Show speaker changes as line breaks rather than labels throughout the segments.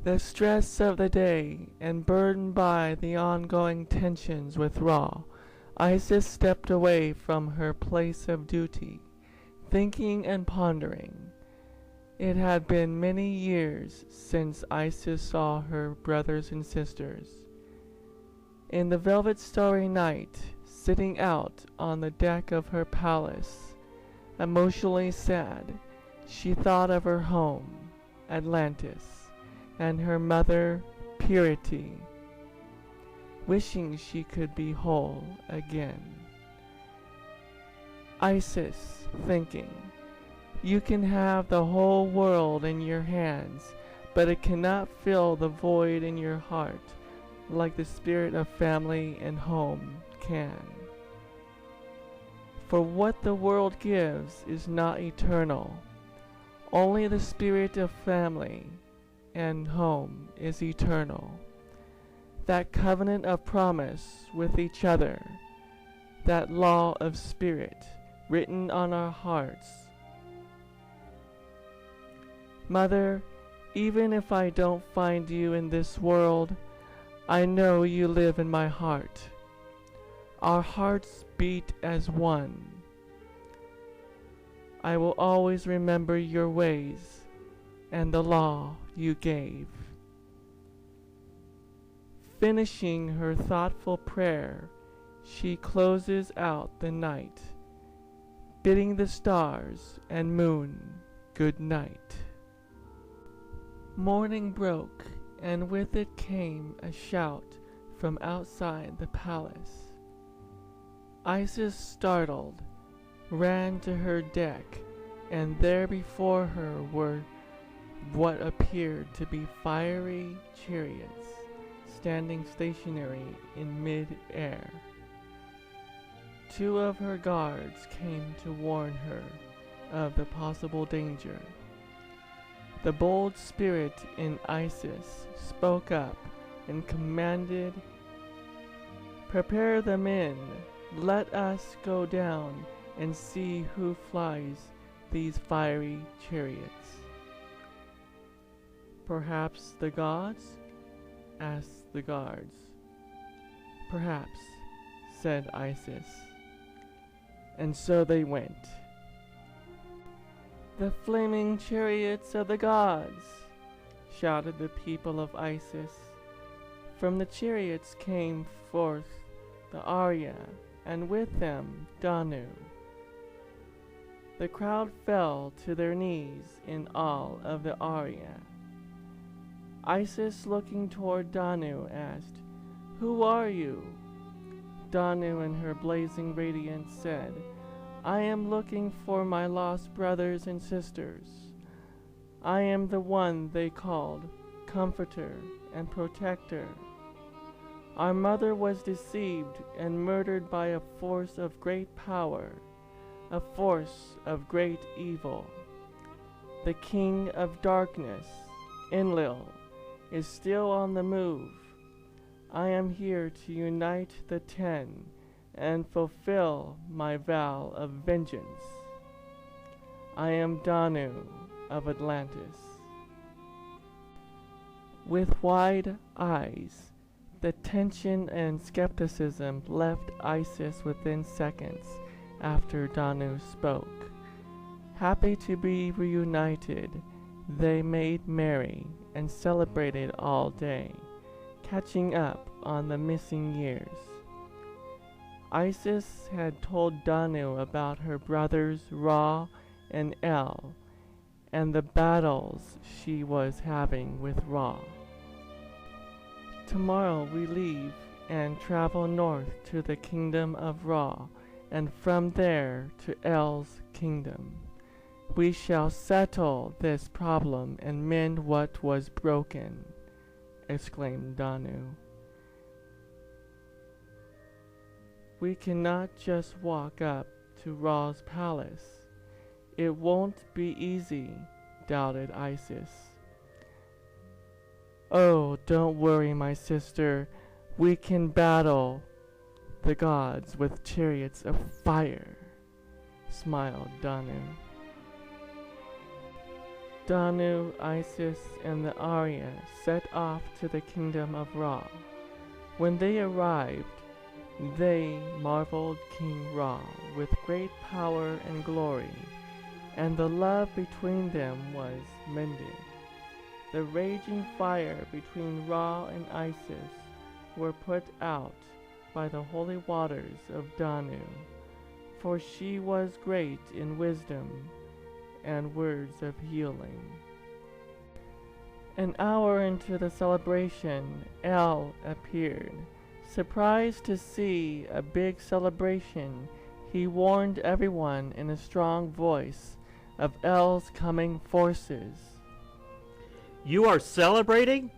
The stress of the day and burdened by the ongoing tensions with Ra, Isis stepped away from her place of duty, thinking and pondering. It had been many years since Isis saw her brothers and sisters. In the velvet starry night, sitting out on the deck of her palace, emotionally sad, she thought of her home, Atlantis, and her mother, Purity, wishing she could be whole again. Isis, thinking, you can have the whole world in your hands, but it cannot fill the void in your heart like the spirit of family and home can. For what the world gives is not eternal. Only the spirit of family and home is eternal. That covenant of promise with each other, that law of spirit written on our hearts. Mother, even if I don't find you in this world, I know you live in my heart. Our hearts beat as one. I will always remember your ways and the law you gave. Finishing her thoughtful prayer, she closes out the night, bidding the stars and moon good night. Morning broke, and with it came a shout from outside the palace. Isis, startled, ran to her deck, and there before her were what appeared to be fiery chariots standing stationary in mid-air. Two of her guards came to warn her of the possible danger. The bold spirit in Isis spoke up and commanded, "Prepare the men, let us go down and see who flies these fiery chariots." "Perhaps the gods?" asked the guards. "Perhaps," said Isis. And so they went. "The flaming chariots of the gods!" shouted the people of Isis. From the chariots came forth the Arya, and with them Danu. The crowd fell to their knees in awe of the Arya. Isis, looking toward Danu, asked, "Who are you?" Danu, in her blazing radiance, said, "I am looking for my lost brothers and sisters. I am the one they called Comforter and Protector. Our mother was deceived and murdered by a force of great power, a force of great evil. The King of Darkness, Enlil, is still on the move. I am here to unite the 10 and fulfill my vow of vengeance. I am Danu of Atlantis." With wide eyes, the tension and skepticism left Isis within seconds after Danu spoke. Happy to be reunited, they made merry and celebrated all day, catching up on the missing years. Isis had told Danu about her brothers Ra and El, and the battles she was having with Ra. "Tomorrow we leave and travel north to the kingdom of Ra, and from there to El's kingdom. We shall settle this problem and mend what was broken," exclaimed Danu. "We cannot just walk up to Ra's palace. It won't be easy," doubted Isis. "Oh, don't worry, my sister. We can battle the gods with chariots of fire," smiled Danu. Danu, Isis, and the Arya set off to the kingdom of Ra. When they arrived, they marveled King Ra with great power and glory, and the love between them was mended. The raging fire between Ra and Isis were put out by the holy waters of Danu, for she was great in wisdom and words of healing. An hour into the celebration, El appeared. Surprised to see a big celebration, he warned everyone in a strong voice of El's coming forces.
You are celebrating?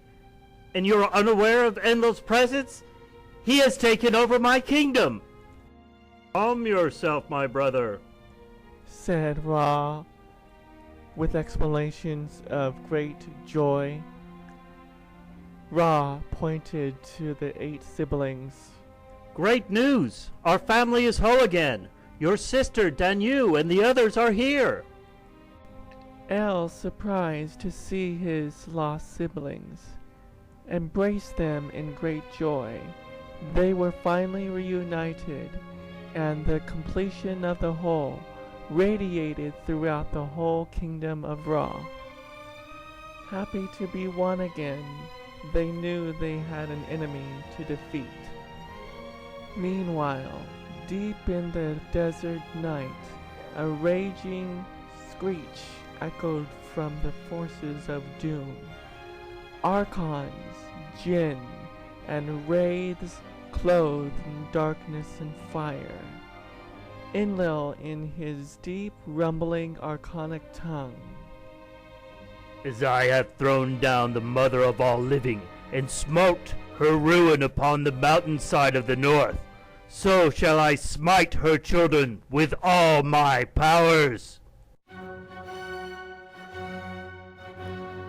And you are unaware of Enlil's presence? He has taken over my kingdom! Calm yourself, my brother,
said Ra, with exclamations of great joy. Ra pointed to the 8 siblings.
Great news! Our family is whole again! Your sister, Danu, and the others are here!
El, surprised to see his lost siblings, embraced them in great joy. They were finally reunited, and the completion of the whole radiated throughout the whole kingdom of Ra. Happy to be one again, they knew they had an enemy to defeat. Meanwhile, deep in the desert night, a raging screech echoed from the forces of doom. Archons, jinn, and wraiths clothed in darkness and fire. Enlil in his deep, rumbling, archonic tongue.
As I have thrown down the mother of all living, and smote her ruin upon the mountainside of the north, so shall I smite her children with all my powers.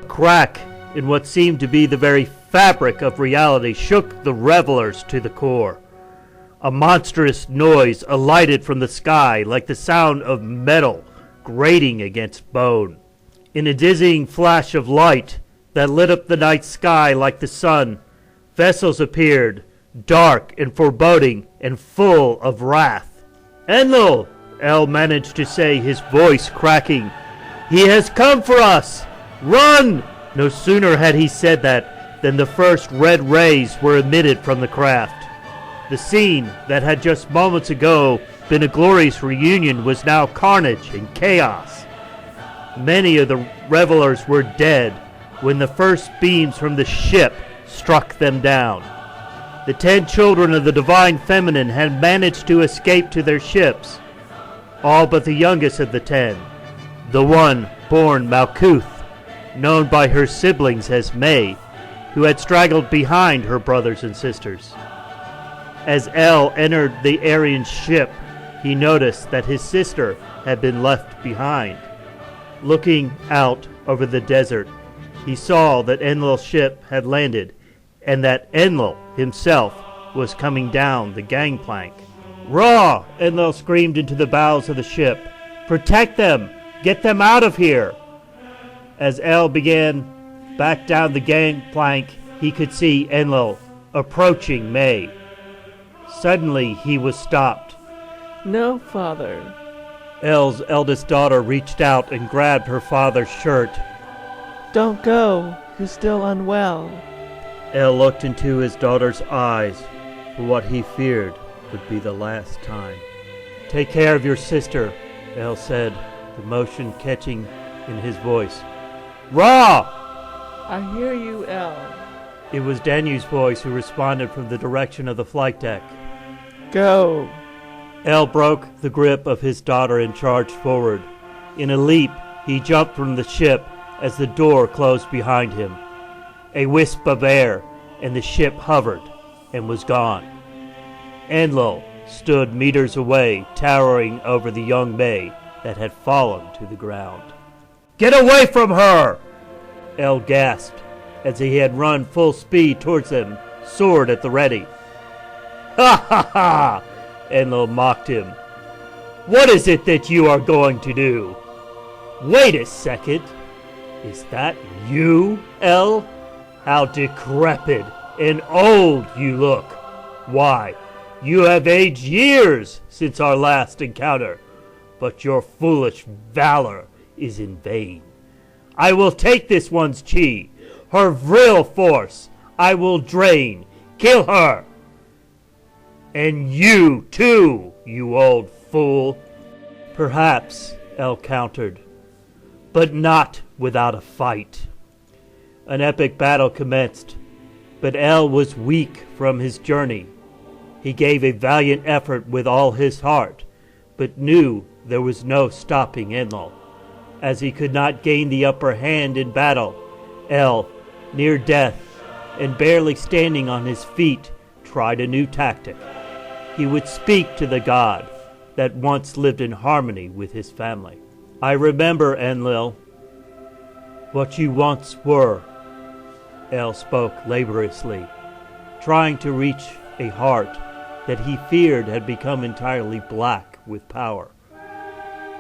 A crack in what seemed to be the very fabric of reality shook the revelers to the core. A monstrous noise alighted from the sky like the sound of metal grating against bone. In a dizzying flash of light that lit up the night sky like the sun, vessels appeared, dark and foreboding and full of wrath. Enlil, El managed to say, his voice cracking. He has come for us! Run! No sooner had he said that than the first red rays were emitted from the craft. The scene that had just moments ago been a glorious reunion was now carnage and chaos. Many of the revelers were dead when the first beams from the ship struck them down. The 10 children of the Divine Feminine had managed to escape to their ships, all but the youngest of the 10, the one born Malkuth, known by her siblings as May, who had straggled behind her brothers and sisters. As El entered the Aryan ship, he noticed that his sister had been left behind. Looking out over the desert, he saw that Enlil's ship had landed, and that Enlil himself was coming down the gangplank. Ra! Enlil screamed into the bows of the ship. Protect them! Get them out of here! As El began back down the gangplank, he could see Enlil approaching May. Suddenly he was stopped.
No, father.
El's eldest daughter reached out and grabbed her father's shirt.
Don't go. You're still unwell.
El looked into his daughter's eyes for what he feared would be the last time. Take care of your sister, El said, the emotion catching in his voice. Ra!
I hear you, El.
It was Danu's voice who responded from the direction of the flight deck.
Go.
El broke the grip of his daughter and charged forward. In a leap, he jumped from the ship as the door closed behind him. A wisp of air, and the ship hovered and was gone. Enlil stood meters away, towering over the young May that had fallen to the ground. Get away from her! El gasped as he had run full speed towards them, sword at the ready. Ha ha ha! Enlil mocked him. What is it that you are going to do? Wait a second. Is that you, El? How decrepit and old you look. Why, you have aged years since our last encounter, but your foolish valor is in vain. I will take this one's chi, her vril force I will drain, kill her. And you too, you old fool. Perhaps, El countered, but not without a fight. An epic battle commenced, but El was weak from his journey. He gave a valiant effort with all his heart, but knew there was no stopping Enlil. As he could not gain the upper hand in battle, El, near death and barely standing on his feet, tried a new tactic. He would speak to the god that once lived in harmony with his family. I remember, Enlil, what you once were. El spoke laboriously, trying to reach a heart that he feared had become entirely black with power.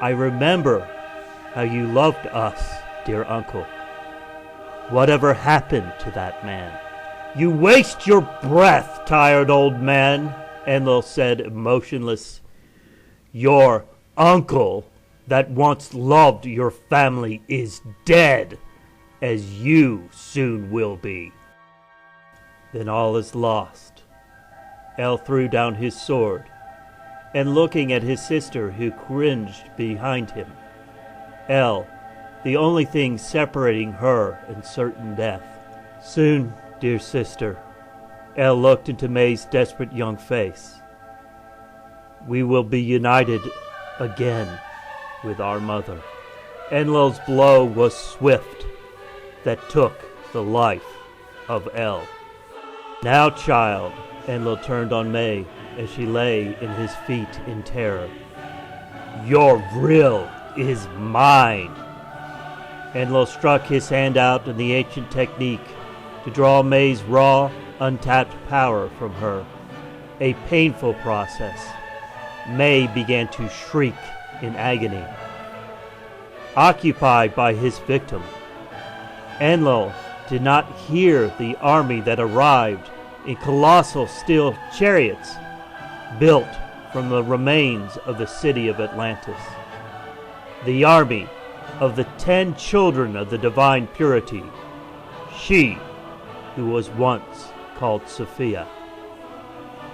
I remember how you loved us, dear uncle. Whatever happened to that man? You waste your breath, tired old man, Enlil said, emotionless. Your uncle that once loved your family is dead, as you soon will be. Then all is lost. El threw down his sword, and looking at his sister who cringed behind him, El, the only thing separating her and certain death. Soon, dear sister, El looked into May's desperate young face. We will be united again with our mother. Enlil's blow was swift, that took the life of El. Now, child, Enlil turned on May as she lay in his feet in terror. Your vril is mine. Enlil struck his hand out in the ancient technique to draw May's raw, untapped power from her. A painful process. May began to shriek in agony. Occupied by his victim, Enlil did not hear the army that arrived in colossal steel chariots built from the remains of the city of Atlantis. The army of the 10 children of the divine purity, she who was once called Sophia.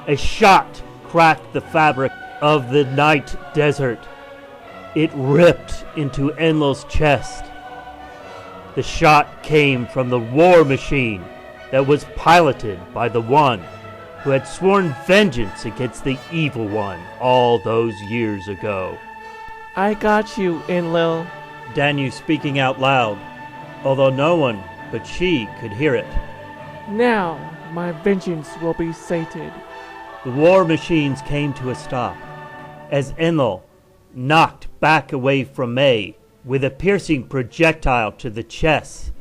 A shot cracked the fabric of the night desert. It ripped into Enlil's chest. The shot came from the war machine that was piloted by the one who had sworn vengeance against the evil one all those years ago.
I got you, Enlil.
Danu speaking out loud, although no one but she could hear it.
Now my vengeance will be sated.
The war machines came to a stop as Enlil knocked back away from May with a piercing projectile to the chest,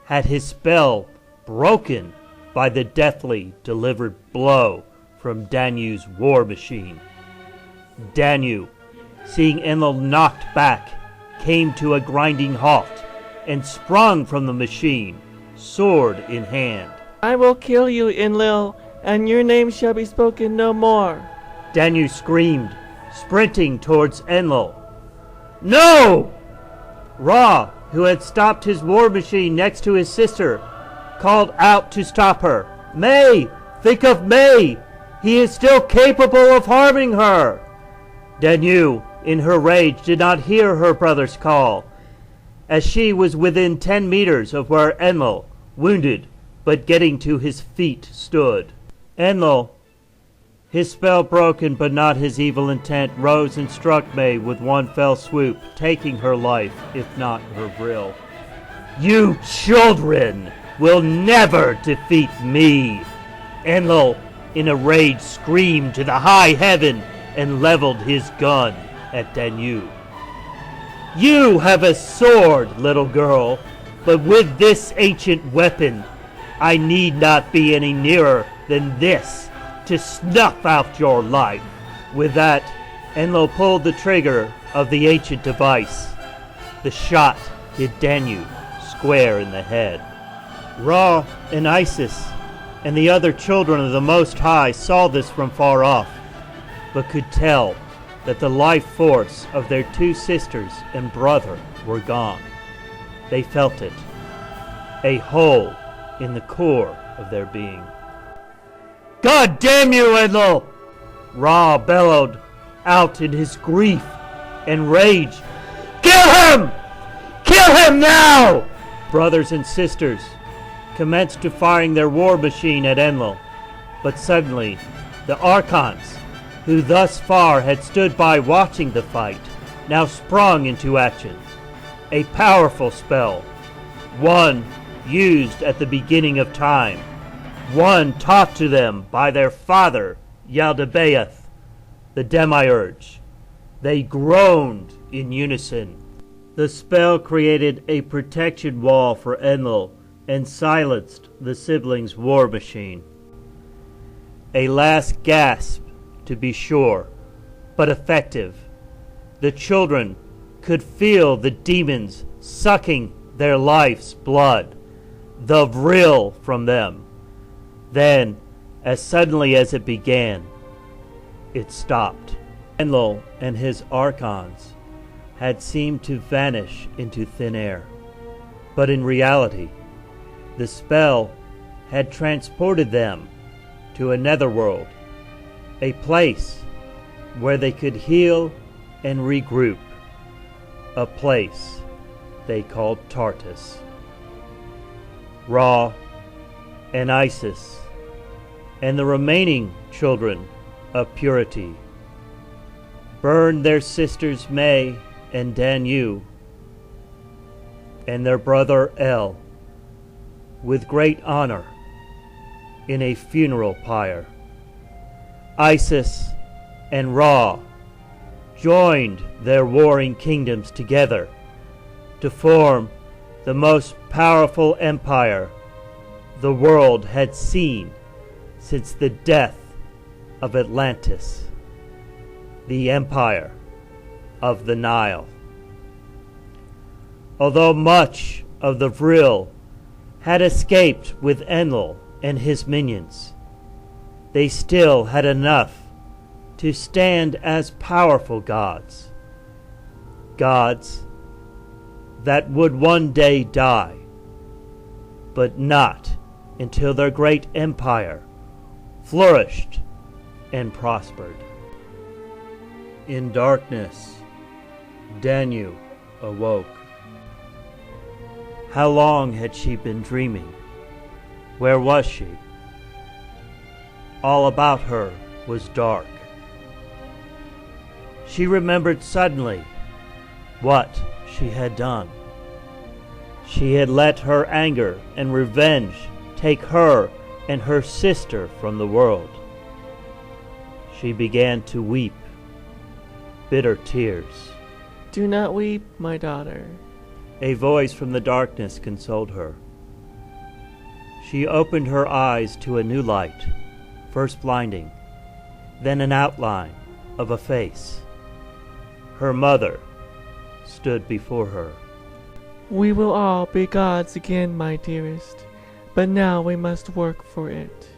had his spell broken by the deathly delivered blow from Danu's war machine. Danu, seeing Enlil knocked back, came to a grinding halt and sprung from the machine, sword in hand.
I will kill you, Enlil, and your name shall be spoken no more.
Danu screamed, sprinting towards Enlil. No! Ra, who had stopped his war machine next to his sister, called out to stop her. May! Think of May! He is still capable of harming her! Danu, in her rage, did not hear her brother's call, as she was within 10 meters of where Enlil, wounded, but getting to his feet, stood. Enlil, his spell broken but not his evil intent, rose and struck May with one fell swoop, taking her life, if not her vril. You children will never defeat me! Enlil, in a rage, screamed to the high heaven and leveled his gun at Danu. You have a sword, little girl, but with this ancient weapon, I need not be any nearer than this to snuff out your life. With that, Enlil pulled the trigger of the ancient device. The shot hit Danu square in the head. Ra and Isis and the other children of the Most High saw this from far off, but could tell that the life force of their two sisters and brother were gone. They felt it, a hole in the core of their being. "God damn you, Enlil!" Ra bellowed out in his grief and rage. "Kill him! Kill him now!" Brothers and sisters commenced to firing their war machine at Enlil, but suddenly the Archons, who thus far had stood by watching the fight, now sprung into action. A powerful spell, one used at the beginning of time, one taught to them by their father, Yaldabaoth, the Demiurge. They groaned in unison. The spell created a protection wall for Enlil and silenced the siblings' war machine. A last gasp, to be sure, but effective. The children could feel the demons sucking their life's blood, the vril from them. Then, as suddenly as it began, it stopped. Enlil and his Archons had seemed to vanish into thin air, but in reality, the spell had transported them to a netherworld, a place where they could heal and regroup, a place they called Tartarus. Ra and Isis and the remaining children of purity burned their sisters May and Danu and their brother El with great honor in a funeral pyre. Isis and Ra joined their warring kingdoms together to form the most powerful empire the world had seen since the death of Atlantis, the Empire of the Nile. Although much of the vril had escaped with Enlil and his minions, they still had enough to stand as powerful gods. Gods that would one day die, but not until their great empire flourished and prospered. In darkness, Danu awoke. How long had she been dreaming? Where was she? All about her was dark. She remembered suddenly what she had done. She had let her anger and revenge take her and her sister from the world. She began to weep bitter tears.
"Do not weep, my daughter."
A voice from the darkness consoled her. She opened her eyes to a new light, first blinding, then an outline of a face. Her mother stood before her.
"We will all be gods again, my dearest, but now we must work for it."